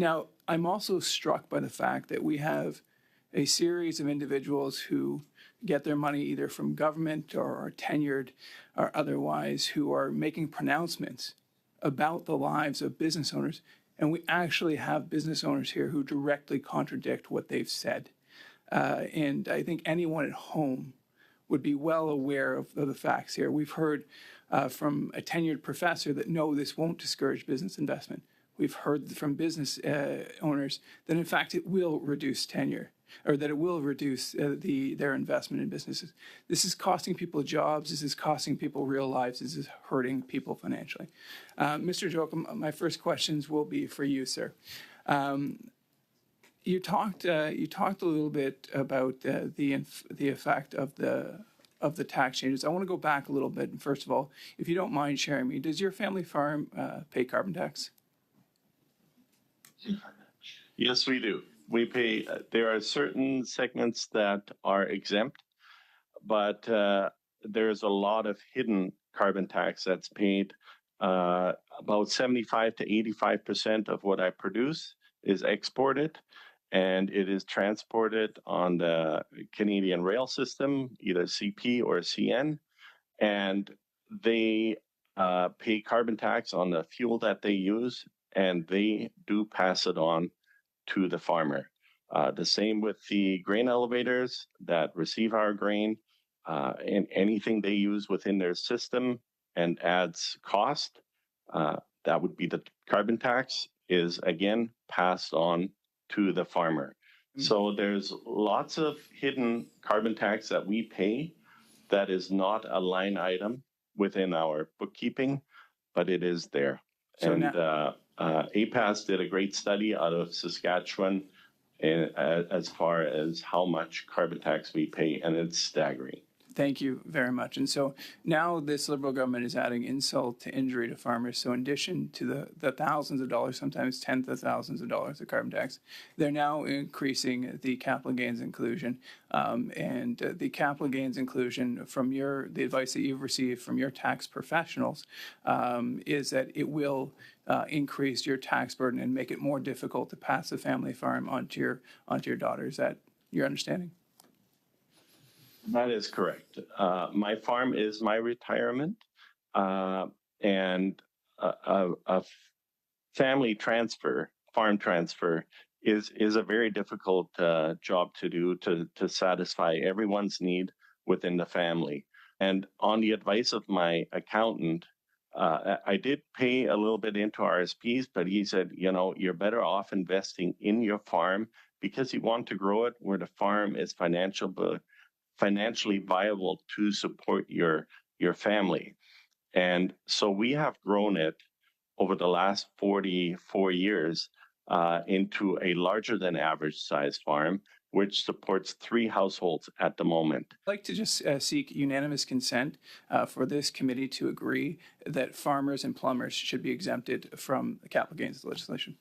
Now, I'm also struck by the fact that we have a series of individuals who get their money either from government or are tenured or otherwise, who are making pronouncements about the lives of business owners. And we actually have business owners here who directly contradict what they've said. And I think anyone at home would be well aware of the facts here. We've heard from a tenured professor that no, this won't discourage business investment. We've heard from business owners that in fact it will reduce tenure, or that it will reduce their investment in businesses. This is costing people jobs. This is costing people real lives. This is hurting people financially. Mr. Joachim, my first questions will be for you, sir. You talked a little bit about the effect of the tax changes. I want to go back a little bit. And first of all, if you don't mind sharing me, does your family farm pay carbon tax? Yes, we do. We pay. There are certain segments that are exempt, but there's a lot of hidden carbon tax that's paid. About 75 to 85% of what I produce is exported, and it is transported on the Canadian rail system, either CP or CN, and they pay carbon tax on the fuel that they use, and they do pass it on to the farmer. The same with the grain elevators that receive our grain, and anything they use within their system and adds cost, that would be the carbon tax, is again passed on to the farmer. So there's lots of hidden carbon tax that we pay that is not a line item within our bookkeeping, but it is there. So and APAS did a great study out of Saskatchewan as far as how much carbon tax we pay, and it's staggering. Thank you very much. And so now this Liberal government is adding insult to injury to farmers. So in addition to the thousands of dollars, sometimes tens of thousands of dollars of carbon tax, they're now increasing the capital gains inclusion. And the capital gains inclusion from the advice that you've received from your tax professionals is that it will increase your tax burden and make it more difficult to pass a family farm onto your daughter. Is that your understanding? That is correct. My farm is my retirement, and a family transfer, farm transfer, is a very difficult job to do to satisfy everyone's need within the family. And on the advice of my accountant, I did pay a little bit into RSPs, but he said, you're better off investing in your farm because you want to grow it where the farm is financially viable to support your family. And so we have grown it over the last 44 years into a larger than average size farm, which supports 3 households at the moment. I'd like to just seek unanimous consent for this committee to agree that farmers and plumbers should be exempted from the capital gains legislation.